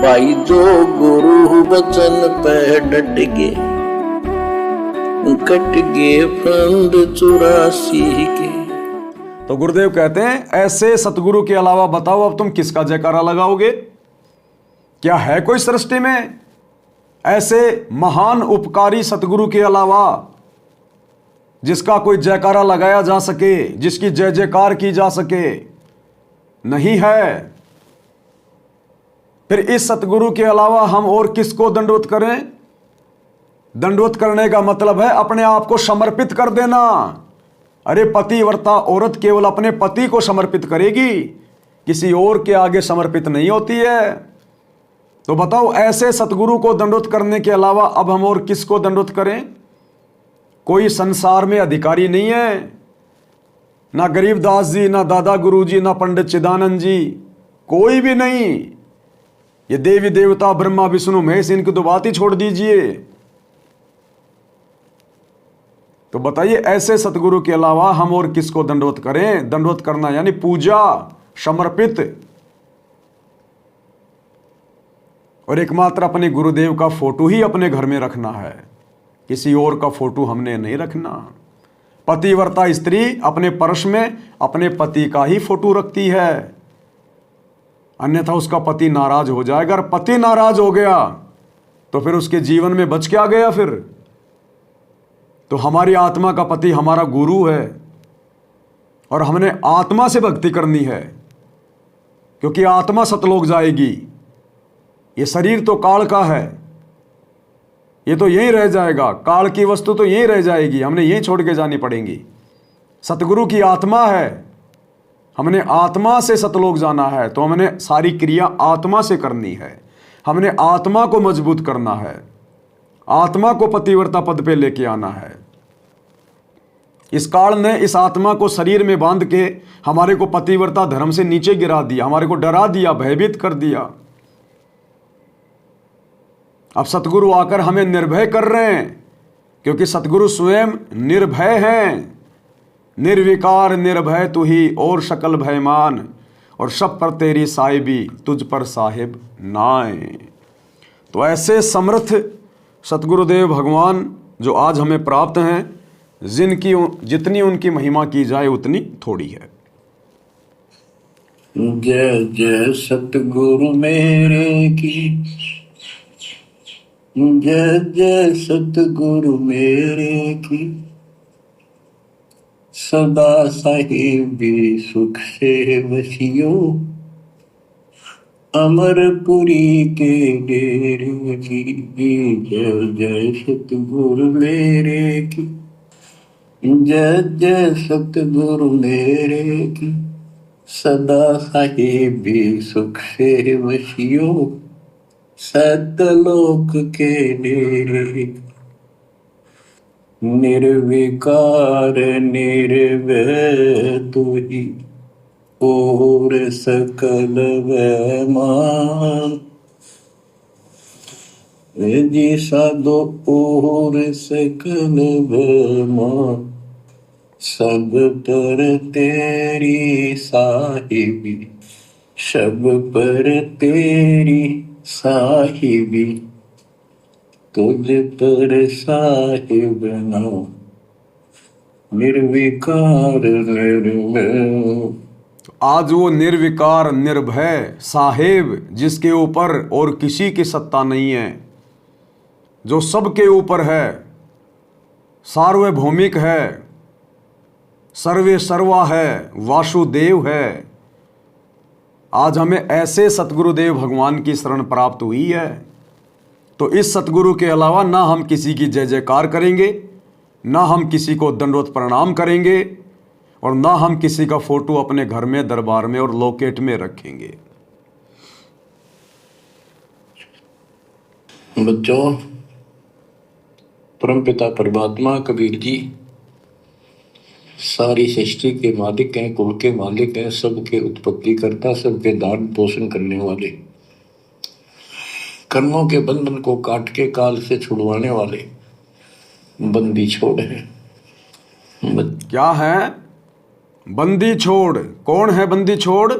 भाई जो गुरु वचन पे डट गए, कट गए फंद 84 के। तो गुरुदेव कहते हैं ऐसे सतगुरु के अलावा बताओ अब तुम किसका जयकारा लगाओगे? क्या है कोई सृष्टि में ऐसे महान उपकारी सतगुरु के अलावा जिसका कोई जयकारा लगाया जा सके, जिसकी जय जयकार की जा सके? नहीं है। फिर इस सतगुरु के अलावा हम और किसको दंडवत करें? दंडवत करने का मतलब है अपने आप को समर्पित कर देना। अरे पतिव्रता औरत केवल अपने पति को समर्पित करेगी, किसी और के आगे समर्पित नहीं होती है। तो बताओ ऐसे सतगुरु को दंडवत करने के अलावा अब हम और किसको दंडवत करें? कोई संसार में अधिकारी नहीं है, ना गरीबदास जी, ना दादा गुरु जी, ना पंडित चिदानंद जी, कोई भी नहीं। ये देवी देवता ब्रह्मा विष्णु महेश, इनकी तो बात ही छोड़ दीजिए। तो बताइए ऐसे सतगुरु के अलावा हम और किसको दंडवत करें? दंडवत करना यानी पूजा, समर्पित। और एकमात्र अपने गुरुदेव का फोटो ही अपने घर में रखना है, किसी और का फोटो हमने नहीं रखना। पतिव्रता स्त्री अपने पर्स में अपने पति का ही फोटो रखती है, अन्यथा उसका पति नाराज हो जाएगा। अगर पति नाराज हो गया तो फिर उसके जीवन में बच क्या गया? फिर तो हमारी आत्मा का पति हमारा गुरु है और हमने आत्मा से भक्ति करनी है, क्योंकि आत्मा सतलोक जाएगी। ये शरीर तो काल का है, ये तो यहीं रह जाएगा, काल की वस्तु तो यहीं रह जाएगी, हमने यहीं छोड़ के जानी पड़ेगी। सतगुरु की आत्मा है, हमने आत्मा से सतलोक जाना है, तो हमने सारी क्रिया आत्मा से करनी है। हमने आत्मा को मजबूत करना है, आत्मा को पतिव्रता पद पे लेके आना है। इस काल ने इस आत्मा को शरीर में बांध के हमारे को पतिव्रता धर्म से नीचे गिरा दिया, हमारे को डरा दिया, भयभीत कर दिया। अब सतगुरु आकर हमें निर्भय कर रहे हैं, क्योंकि सतगुरु स्वयं निर्भय हैं। निर्विकार निर्भय तू ही और सकल भयमान, और सब पर तेरी साहिबी तुझ पर साहिब नाय। तो ऐसे समर्थ सतगुरुदेव भगवान जो आज हमें प्राप्त हैं, जिनकी जितनी उनकी महिमा की जाए उतनी थोड़ी है। जय जय सतगुरु मेरे की, जय जय सतगुरु मेरे की, सदा साहिबी सुख से वसियो, अमरपुरी के डेरे की। जय जय सतगुरु मेरे की, जय जय सतगुरु मेरे की, सदा साहिबी सुख से वसियो, सतलोक के डेरे। निर्विकार निर्भय तू ही और सकल वैमान, जी साधो और सकल वैमान, सब पर तेरी साहिबी, सब पर तेरी साहिबी, तुझ पर साहिब नाम, निर्विकार निर्भय। आज वो निर्विकार निर्भय साहेब, जिसके ऊपर और किसी की सत्ता नहीं है, जो सबके ऊपर है, सार्वभौमिक है, सर्वे सर्वा है, वासुदेव है। आज हमें ऐसे सतगुरुदेव भगवान की शरण प्राप्त हुई है। तो इस सतगुरु के अलावा ना हम किसी की जय जयकार करेंगे, ना हम किसी को दंडवत प्रणाम करेंगे, और ना हम किसी का फोटो अपने घर में, दरबार में और लॉकेट में रखेंगे। बच्चों, परमपिता परमात्मा कबीर जी सारी सृष्टि के मालिक हैं, कुल के मालिक हैं, सबके उत्पत्ति करता, सबके दान पोषण करने वाले, कर्मों के बंधन को काट के काल से छुड़वाने वाले बंदी छोड़ है। क्या है बंदी छोड़? कौन है बंदी छोड़?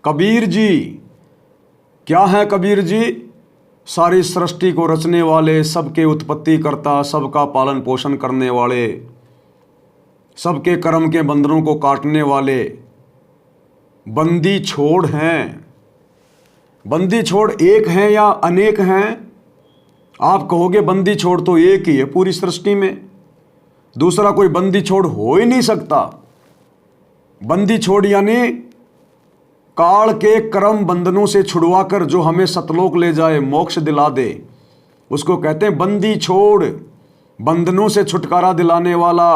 कबीर जी। क्या है कबीर जी? सारी सृष्टि को रचने वाले, सबके उत्पत्ति करता, सबका पालन पोषण करने वाले, सबके कर्म के बंधनों को काटने वाले बंदी छोड़ हैं। बंदी छोड़ एक हैं या अनेक हैं? आप कहोगे बंदी छोड़ तो एक ही है पूरी सृष्टि में, दूसरा कोई बंदी छोड़ हो ही नहीं सकता। बंदी छोड़ यानी काल के कर्म बंधनों से छुड़वाकर जो हमें सतलोक ले जाए, मोक्ष दिला दे, उसको कहते हैं बंदी छोड़, बंधनों से छुटकारा दिलाने वाला।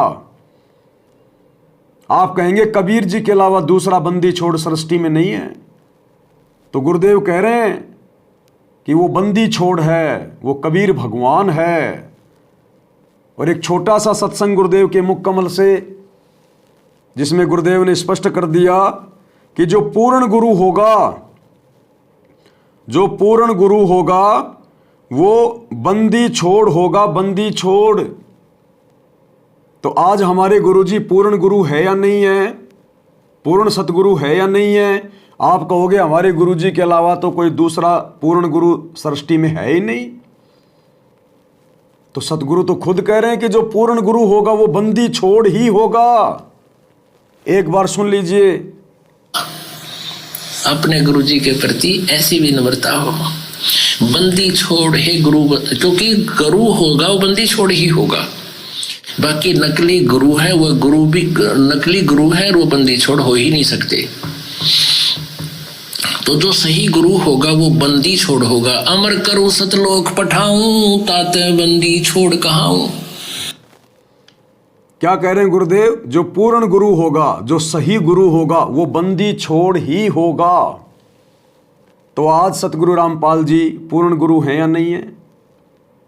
आप कहेंगे कबीर जी के अलावा दूसरा बंदी छोड़ सृष्टि में नहीं है, तो गुरुदेव कह रहे हैं कि वो बंदी छोड़ है, वो कबीर भगवान है। और एक छोटा सा सत्संग गुरुदेव के मुख कमल से, जिसमें गुरुदेव ने स्पष्ट कर दिया कि जो पूर्ण गुरु होगा, जो पूर्ण गुरु होगा वो बंदी छोड़ होगा, बंदी छोड़। तो आज हमारे गुरुजी पूर्ण गुरु है या नहीं है? पूर्ण सतगुरु है या नहीं है? आप कहोगे हमारे गुरुजी के अलावा तो कोई दूसरा पूर्ण गुरु सृष्टि में है ही नहीं। तो सतगुरु तो खुद कह रहे हैं कि जो पूर्ण गुरु होगा वो बंदी छोड़ ही होगा। एक बार सुन लीजिए। अपने गुरुजी के प्रति ऐसी विनम्रता हो, बंदी छोड़ हे गुरु, क्योंकि गुरु होगा वो बंदी छोड़ ही होगा। बाकी नकली गुरु है, वो गुरु भी नकली गुरु है और वो बंदी छोड़ हो ही नहीं सकते। तो जो सही गुरु होगा वो बंदी छोड़ होगा। अमर करूं सतलोक पठाऊं, ताते बंदी छोड़ कहाऊं। क्या कह रहे हैं गुरुदेव? जो पूर्ण गुरु होगा, जो सही गुरु होगा वो बंदी छोड़ ही होगा। तो आज सतगुरु रामपाल जी पूर्ण गुरु हैं या नहीं है?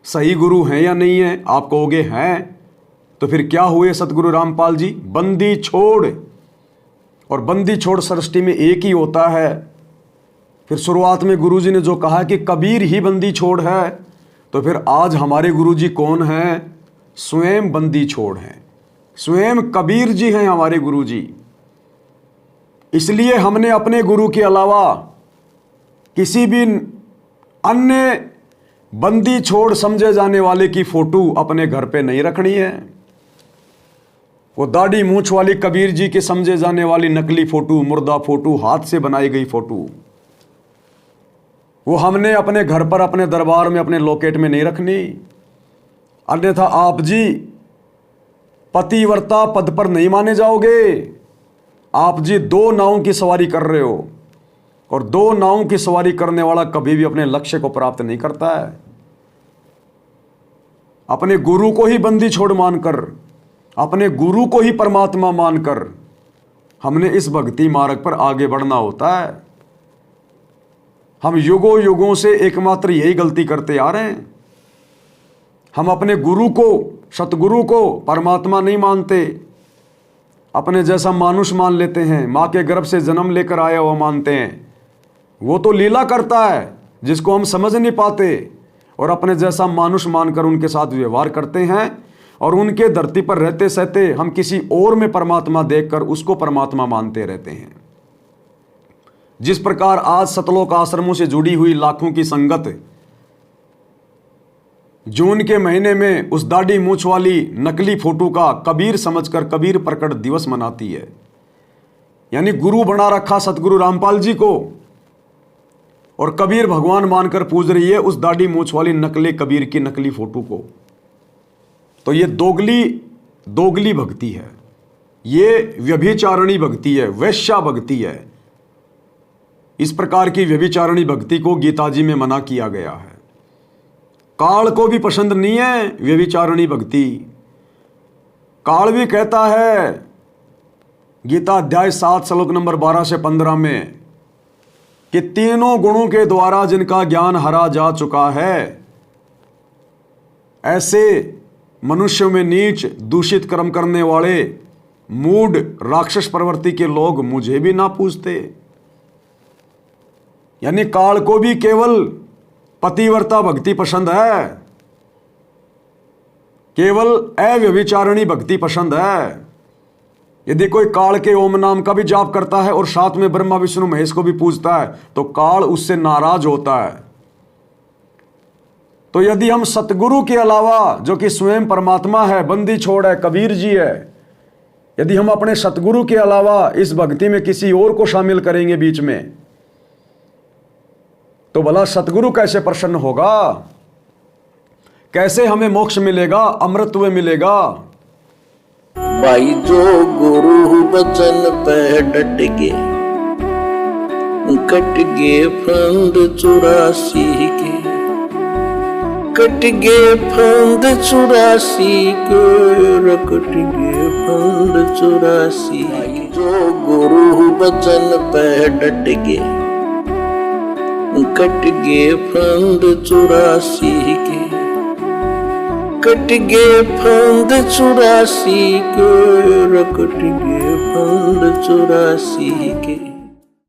सही गुरु हैं या नहीं है? आप कहोगे हैं। तो फिर क्या हुए सतगुरु रामपाल जी? बंदी छोड़। और बंदी छोड़ सृष्टि में एक ही होता है। फिर शुरुआत में गुरुजी ने जो कहा कि कबीर ही बंदी छोड़ है, तो फिर आज हमारे गुरुजी कौन हैं? स्वयं बंदी छोड़ हैं, स्वयं कबीर जी हैं हमारे गुरुजी। इसलिए हमने अपने गुरु के अलावा किसी भी अन्य बंदी छोड़ समझे जाने वाले की फोटो अपने घर पे नहीं रखनी है। वो दाढ़ी मूंछ वाली कबीर जी के समझे जाने वाली नकली फोटो, मुर्दा फोटो, हाथ से बनाई गई फोटो, वो हमने अपने घर पर, अपने दरबार में, अपने लॉकेट में नहीं रखनी। अन्यथा आप जी पतिव्रता पद पर नहीं माने जाओगे। आप जी दो नावों की सवारी कर रहे हो, और दो नावों की सवारी करने वाला कभी भी अपने लक्ष्य को प्राप्त नहीं करता है। अपने गुरु को ही बंदी छोड़ मानकर, अपने गुरु को ही परमात्मा मानकर हमने इस भक्ति मार्ग पर आगे बढ़ना होता है। हम युगों युगों से एकमात्र यही गलती करते आ रहे हैं। हम अपने गुरु को, सतगुरु को परमात्मा नहीं मानते, अपने जैसा मानुष मान लेते हैं, माँ के गर्भ से जन्म लेकर आया हुआ मानते हैं। वो तो लीला करता है जिसको हम समझ नहीं पाते, और अपने जैसा मानुष मानकर उनके साथ व्यवहार करते हैं, और उनके धरती पर रहते सहते हम किसी और में परमात्मा देखकर उसको परमात्मा मानते रहते हैं। जिस प्रकार आज सतलोक आश्रमों से जुड़ी हुई लाखों की संगत जून के महीने में उस दाढ़ी मूंछ वाली नकली फोटो का कबीर समझकर कबीर प्रकट दिवस मनाती है, यानी गुरु बना रखा सतगुरु रामपाल जी को, और कबीर भगवान मानकर पूज रही है उस दाढ़ी मूंछ वाली नकली कबीर की नकली फोटो को। तो ये दोगली भक्ति है, ये व्यभिचारणी भक्ति है, वैश्या भक्ति है। इस प्रकार की व्यभिचारणी भक्ति को गीता जी में मना किया गया है। काल को भी पसंद नहीं है व्यभिचारणी भक्ति। काल भी कहता है गीता अध्याय 7 श्लोक नंबर 12 से 15 में कि तीनों गुणों के द्वारा जिनका ज्ञान हरा जा चुका है, ऐसे मनुष्यों में नीच दूषित कर्म करने वाले मूढ़ राक्षस प्रवृत्ति के लोग मुझे भी ना पूछते। यानी काल को भी केवल पतिव्रता भक्ति पसंद है, केवल अव्यभिचारणी भक्ति पसंद है। यदि कोई काल के ओम नाम का भी जाप करता है और साथ में ब्रह्मा विष्णु महेश को भी पूजता है तो काल उससे नाराज होता है। तो यदि हम सतगुरु के अलावा, जो कि स्वयं परमात्मा है, बंदी छोड़ है, कबीर जी है, यदि हम अपने सतगुरु के अलावा इस भक्ति में किसी और को शामिल करेंगे बीच में, तो भला सतगुरु कैसे प्रसन्न होगा? कैसे हमें मोक्ष मिलेगा, अमृतत्व मिलेगा? भाई जो गुरु बचन पे डट गे, कट गे फंद 84 के, कट गे फंद 84 के, कट गे फंद 84। जो गुरु बचन पे डट गे, कट गे फंद 84 के, कट गे फंद 84 के, कट गे फंद 84 के।